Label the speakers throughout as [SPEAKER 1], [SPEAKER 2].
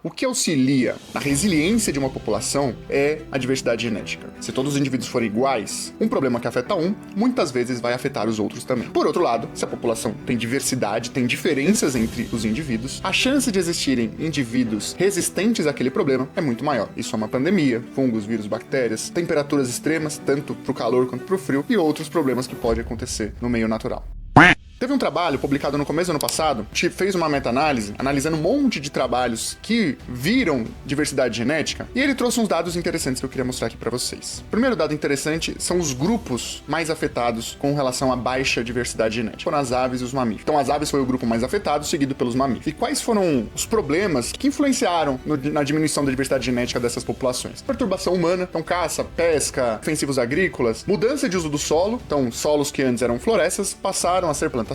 [SPEAKER 1] O que auxilia na resiliência de uma população é a diversidade genética. Se todos os indivíduos forem iguais, um problema que afeta um, muitas vezes vai afetar os outros também. Por outro lado, se a população tem diversidade, tem diferenças entre os indivíduos, a chance de existirem indivíduos resistentes àquele problema é muito maior. Isso é uma pandemia, fungos, vírus, bactérias, temperaturas extremas, tanto para o calor quanto para o frio, e outros problemas que podem acontecer no meio natural. Teve um trabalho publicado no começo do ano passado, que fez uma meta-análise, analisando um monte de trabalhos que viram diversidade genética, e ele trouxe uns dados interessantes que eu queria mostrar aqui pra vocês. O primeiro dado interessante são os grupos mais afetados com relação à baixa diversidade genética. Foram as aves e os mamíferos. Então as aves foi o grupo mais afetado, seguido pelos mamíferos. E quais foram os problemas que influenciaram na diminuição da diversidade genética dessas populações? Perturbação humana, então caça, pesca, ofensivos agrícolas, mudança de uso do solo, então solos que antes eram florestas passaram a ser plantações,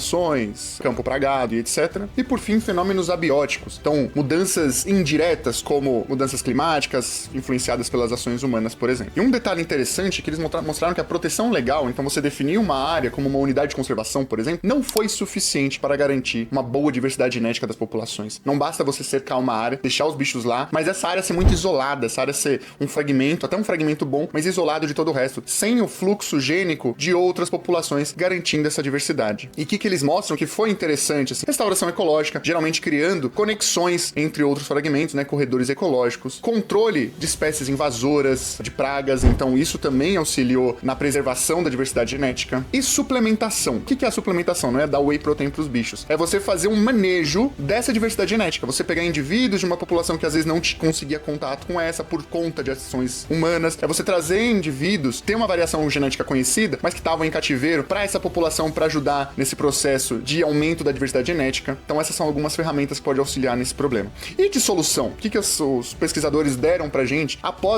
[SPEAKER 1] campo pra gado e etc. E por fim, fenômenos abióticos. Então, mudanças indiretas, como mudanças climáticas, influenciadas pelas ações humanas, por exemplo. E um detalhe interessante é que eles mostraram que a proteção legal, então você definir uma área como uma unidade de conservação, por exemplo, não foi suficiente para garantir uma boa diversidade genética das populações. Não basta você cercar uma área, deixar os bichos lá, mas essa área ser muito isolada, essa área ser um fragmento, até um fragmento bom, mas isolado de todo o resto, sem o fluxo gênico de outras populações, garantindo essa diversidade. E que eles mostram que foi interessante, assim, restauração ecológica, geralmente criando conexões entre outros fragmentos, né, corredores ecológicos, controle de espécies invasoras, de pragas, então isso também auxiliou na preservação da diversidade genética, e suplementação. O que é a suplementação? Não é dar whey protein pros bichos, é você fazer um manejo dessa diversidade genética, você pegar indivíduos de uma população que às vezes não conseguia contato com essa por conta de ações humanas, é você trazer indivíduos, ter uma variação genética conhecida, mas que estavam em cativeiro, para essa população, para ajudar nesse processo de aumento da diversidade genética. Então essas são algumas ferramentas que podem auxiliar nesse problema. E de solução? O que os pesquisadores deram pra gente após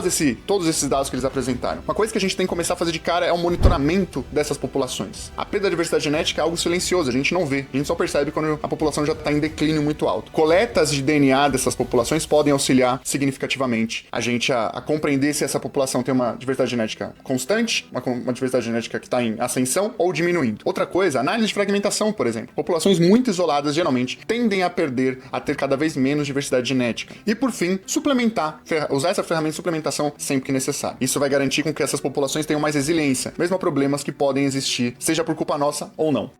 [SPEAKER 1] todos esses dados que eles apresentaram? Uma coisa que a gente tem que começar a fazer de cara é o monitoramento dessas populações. A perda da diversidade genética é algo silencioso, a gente não vê. A gente só percebe quando a população já está em declínio muito alto. Coletas de DNA dessas populações podem auxiliar significativamente a gente a compreender se essa população tem uma diversidade genética constante, uma diversidade genética que está em ascensão ou diminuindo. Outra coisa, análise de fragmentação, por exemplo. Populações muito isoladas, geralmente, tendem a ter cada vez menos diversidade genética. E, por fim, usar essa ferramenta de suplementação sempre que necessário. Isso vai garantir com que essas populações tenham mais resiliência, mesmo a problemas que podem existir, seja por culpa nossa ou não.